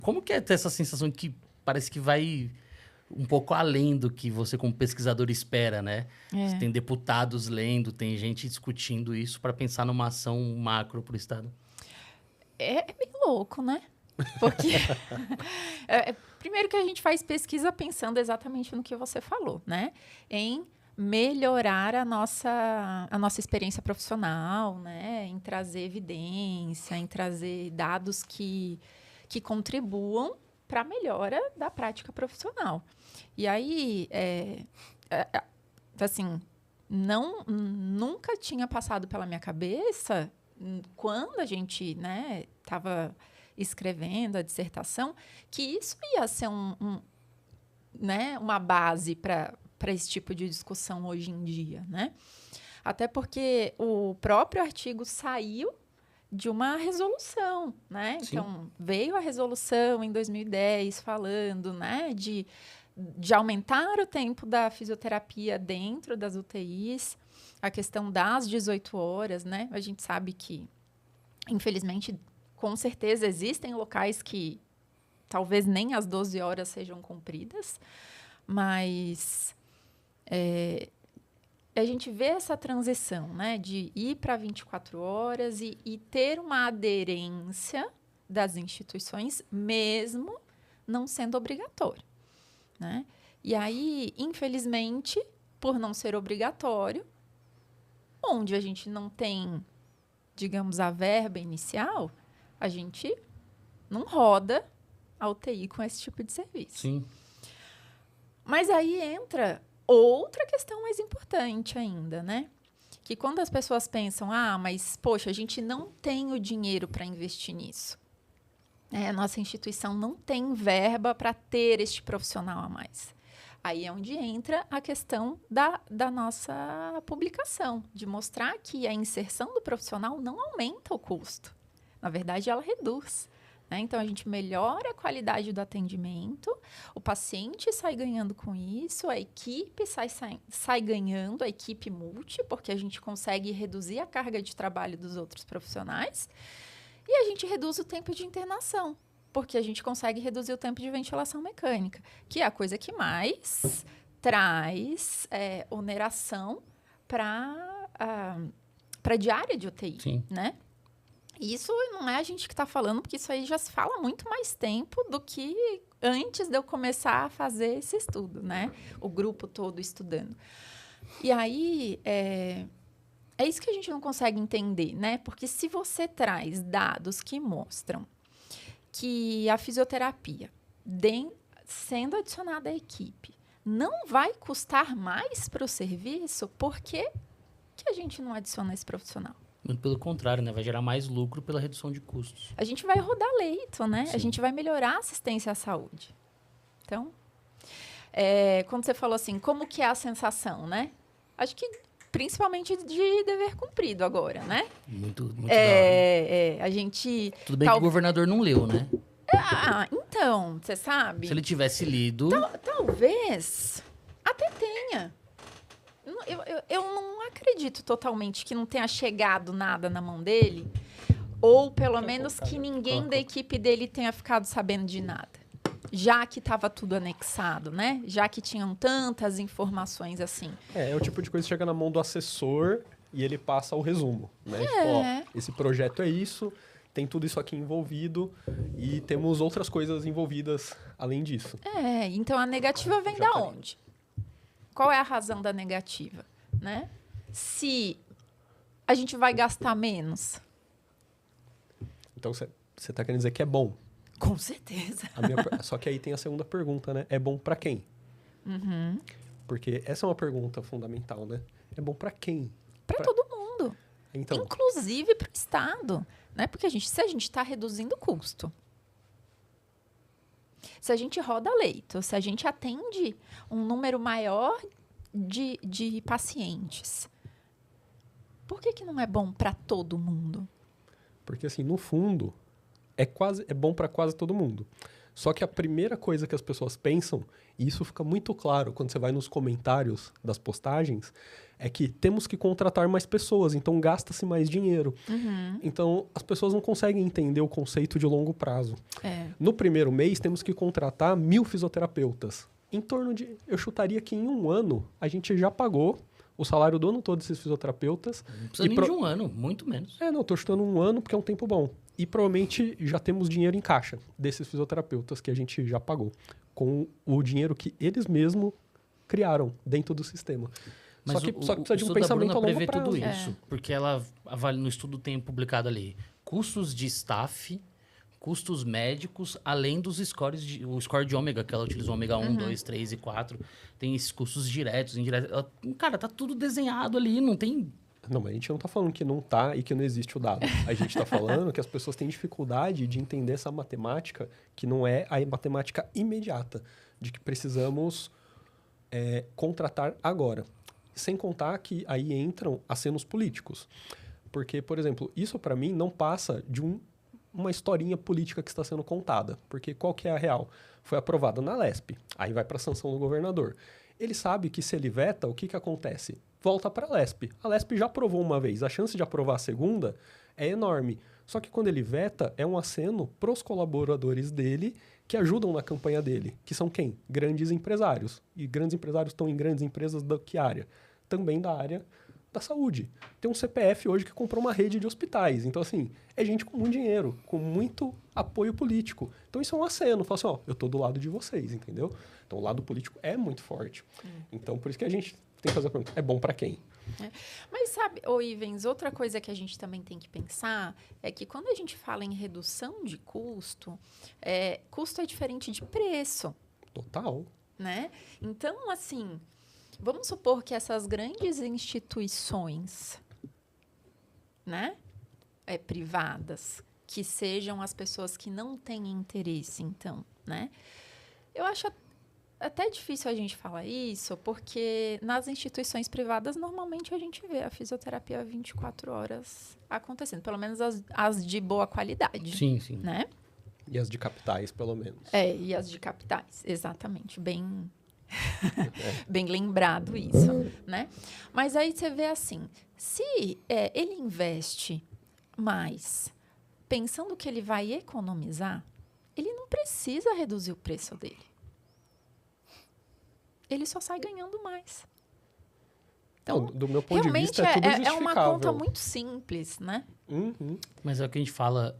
Como que é ter essa sensação que parece que vai um pouco além do que você como pesquisador espera, né? Você tem deputados lendo, tem gente discutindo isso para pensar numa ação macro para o Estado. É bem louco, né? Porque, primeiro que a gente faz pesquisa pensando exatamente no que você falou, né? Em melhorar a nossa experiência profissional, né? Em trazer evidência, em trazer dados que contribuam para a melhora da prática profissional. E aí, assim, nunca tinha passado pela minha cabeça, quando a gente, né, estava escrevendo a dissertação, que isso ia ser né, uma base para esse tipo de discussão hoje em dia, né? Até porque o próprio artigo saiu de uma resolução, né? Sim. Então, veio a resolução em 2010 falando, né, de aumentar o tempo da fisioterapia dentro das UTIs, a questão das 18 horas, né? A gente sabe que, infelizmente, com certeza existem locais que talvez nem as 12 horas sejam cumpridas, mas a gente vê essa transição, né, de ir para 24 horas e ter uma aderência das instituições, mesmo não sendo obrigatório, né? E aí, infelizmente, por não ser obrigatório, onde a gente não tem, digamos, a verba inicial, a gente não roda a UTI com esse tipo de serviço. Sim. Mas aí entra outra questão mais importante ainda, né? Que quando as pessoas pensam, mas, poxa, a gente não tem o dinheiro para investir nisso. A nossa instituição não tem verba para ter este profissional a mais. Aí é onde entra a questão da nossa publicação, de mostrar que a inserção do profissional não aumenta o custo. Na verdade, ela reduz. Então, a gente melhora a qualidade do atendimento, o paciente sai ganhando com isso, a equipe sai ganhando, a equipe multi, porque a gente consegue reduzir a carga de trabalho dos outros profissionais, e a gente reduz o tempo de internação, porque a gente consegue reduzir o tempo de ventilação mecânica, que é a coisa que mais traz oneração para a diária de UTI, Sim. né? Isso não é a gente que está falando, porque isso aí já se fala há muito mais tempo do que antes de eu começar a fazer esse estudo, né? O grupo todo estudando. E aí, é isso que a gente não consegue entender, né? Porque se você traz dados que mostram que a fisioterapia, sendo adicionada à equipe, não vai custar mais para o serviço, por que a gente não adiciona esse profissional? Muito pelo contrário, né? Vai gerar mais lucro pela redução de custos. A gente vai rodar leito, né? Sim. A gente vai melhorar a assistência à saúde. Então, quando você falou assim, como que é a sensação, né? Acho que principalmente de dever cumprido agora, né? Muito da hora. A gente... Tudo bem que o governador não leu, né? Então, você sabe... Se ele tivesse lido... Talvez até tenha. Eu não acredito totalmente que não tenha chegado nada na mão dele, ou pelo menos que ninguém da equipe dele tenha ficado sabendo de nada. Já que estava tudo anexado, né? Já que tinham tantas informações assim. É o tipo de coisa que chega na mão do assessor e ele passa o resumo, né? Tipo, esse projeto é isso, tem tudo isso aqui envolvido e temos outras coisas envolvidas além disso. Então a negativa vem da onde? Qual é a razão da negativa, né? Se a gente vai gastar menos. Então, você está querendo dizer que é bom? Com certeza. Só que aí tem a segunda pergunta, né? É bom para quem? Uhum. Porque essa é uma pergunta fundamental, né? É bom para quem? Para todo mundo. Então, inclusive para o Estado, né? Porque se a gente está reduzindo o custo, se a gente roda leito, se a gente atende um número maior de pacientes, por que não é bom para todo mundo? Porque, assim, no fundo, é bom para quase todo mundo. Só que a primeira coisa que as pessoas pensam, e isso fica muito claro quando você vai nos comentários das postagens, é que temos que contratar mais pessoas, então gasta-se mais dinheiro. Então, as pessoas não conseguem entender o conceito de longo prazo. No primeiro mês, temos que contratar 1.000 fisioterapeutas. Em torno de, eu chutaria que em 1 ano, a gente já pagou o salário do ano todo desses fisioterapeutas. Não precisa nem de 1 ano, muito menos. Não, tô chutando 1 ano porque é um tempo bom. E provavelmente já temos dinheiro em caixa desses fisioterapeutas que a gente já pagou, com o dinheiro que eles mesmos criaram dentro do sistema. Mas só que precisa de um pensamento a longo prevê prazo. tudo isso, porque ela no estudo tem publicado ali custos de staff, custos médicos, além dos scores, o score de ômega, que ela utiliza ômega 1, 2, 3 e 4, tem esses custos diretos, indiretos. Cara, tá tudo desenhado ali, não tem... Não, mas a gente não tá falando que não tá e que não existe o dado. A gente tá falando que as pessoas têm dificuldade de entender essa matemática, que não é a matemática imediata, de que precisamos contratar agora. Sem contar que aí entram acenos políticos. Porque, por exemplo, isso para mim não passa de uma historinha política que está sendo contada. Porque qual que é a real? Foi aprovado na LESP, aí vai para a sanção do governador. Ele sabe que se ele veta, o que acontece? Volta para a LESP. A LESP já aprovou uma vez, a chance de aprovar a segunda é enorme. Só que quando ele veta, é um aceno para os colaboradores dele que ajudam na campanha dele, que são quem? Grandes empresários. E grandes empresários estão em grandes empresas da que área? Também da área da saúde. Tem um CPF hoje que comprou uma rede de hospitais. Então, assim, é gente com muito dinheiro, com muito apoio político. Então, isso é um aceno. Fala assim, eu tô do lado de vocês, entendeu? Então, o lado político é muito forte. Então, por isso que a gente tem que fazer a pergunta, é bom para quem? Mas sabe, Ivens, outra coisa que a gente também tem que pensar é que quando a gente fala em redução de custo, custo é diferente de preço. Total. Né? Então, assim... Vamos supor que essas grandes instituições, né, privadas, que sejam as pessoas que não têm interesse, então, né? Eu acho até difícil a gente falar isso, porque nas instituições privadas, normalmente a gente vê a fisioterapia 24 horas acontecendo, pelo menos as de boa qualidade. Sim, sim. Né? E as de capitais, pelo menos. E as de capitais, exatamente, bem lembrado isso, né? Mas aí você vê assim, se ele investe mais pensando que ele vai economizar, ele não precisa reduzir o preço dele. Ele só sai ganhando mais. Então, do meu ponto de vista, realmente é tudo é uma conta muito simples, né? Mas é o que a gente fala,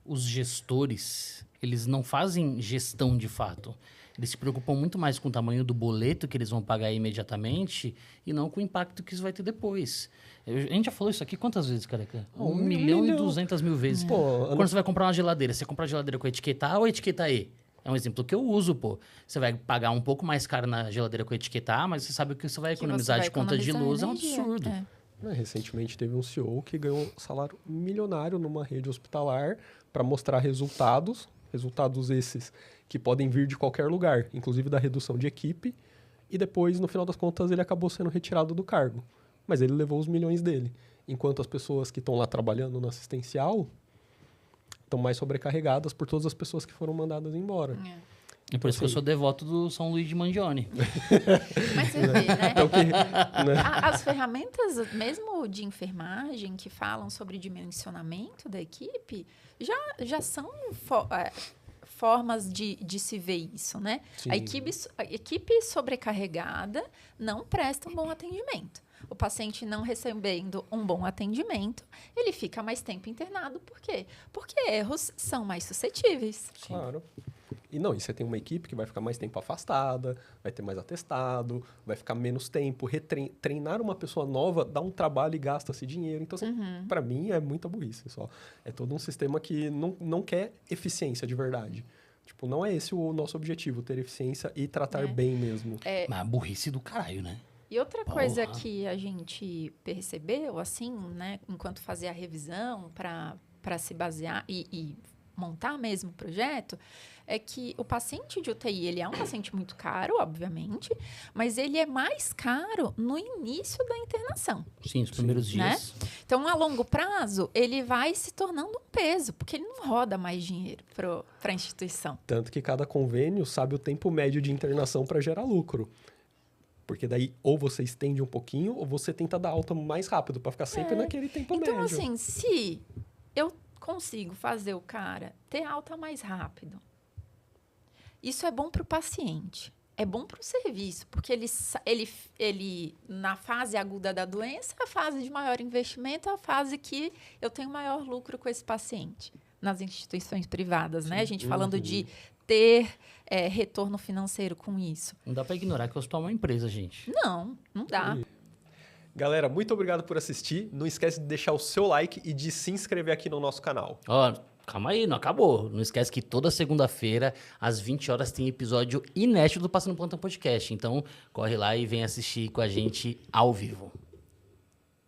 os gestores, eles não fazem gestão de fato. Eles se preocupam muito mais com o tamanho do boleto que eles vão pagar imediatamente e não com o impacto que isso vai ter depois. A gente já falou isso aqui quantas vezes, careca? 1.200.000 vezes. Pô, quando você vai comprar uma geladeira, você compra a geladeira com etiqueta A ou etiqueta E? É um exemplo que eu uso, pô. Você vai pagar um pouco mais caro na geladeira com etiqueta A, mas você sabe que você vai economizar de conta de luz, é um absurdo. Recentemente teve um CEO que ganhou um salário milionário numa rede hospitalar para mostrar resultados esses que podem vir de qualquer lugar, inclusive da redução de equipe, e depois, no final das contas, ele acabou sendo retirado do cargo. Mas ele levou os milhões dele. Enquanto as pessoas que estão lá trabalhando no assistencial estão mais sobrecarregadas por todas as pessoas que foram mandadas embora. E por isso que eu sou devoto do São Luís de Mangione. Mas você vê, né? Então, As ferramentas, mesmo de enfermagem, que falam sobre dimensionamento da equipe, já são formas de se ver isso, né? A equipe sobrecarregada não presta um bom atendimento. O paciente não recebendo um bom atendimento, ele fica mais tempo internado. Por quê? Porque erros são mais suscetíveis. Claro. E você tem uma equipe que vai ficar mais tempo afastada, vai ter mais atestado, vai ficar menos tempo. Treinar uma pessoa nova dá um trabalho e gasta-se dinheiro. Então, para mim, é muita burrice só. É todo um sistema que não quer eficiência de verdade. Tipo, não é esse o nosso objetivo, ter eficiência e tratar bem mesmo. Mas burrice do caralho, né? E outra coisa que a gente percebeu, assim, né, enquanto fazia a revisão para se basear e montar mesmo o projeto, é que o paciente de UTI, ele é um paciente muito caro, obviamente, mas ele é mais caro no início da internação. Sim, os primeiros dias. Né? Então, a longo prazo, ele vai se tornando um peso, porque ele não roda mais dinheiro para a instituição. Tanto que cada convênio sabe o tempo médio de internação para gerar lucro. Porque daí ou você estende um pouquinho ou você tenta dar alta mais rápido para ficar sempre naquele tempo médio. Então, assim, se eu consigo fazer o cara ter alta mais rápido, isso é bom para o paciente, é bom para o serviço, porque ele, na fase aguda da doença, a fase de maior investimento é a fase que eu tenho maior lucro com esse paciente. Nas instituições privadas, né? A gente falando de ter retorno financeiro com isso. Não dá para ignorar que o hospital é uma empresa, gente. Não dá. Galera, muito obrigado por assistir. Não esquece de deixar o seu like e de se inscrever aqui no nosso canal. Ó, calma aí, não acabou. Não esquece que toda segunda-feira, às 20 horas, tem episódio inédito do Passando Plantão Podcast. Então, corre lá e vem assistir com a gente ao vivo.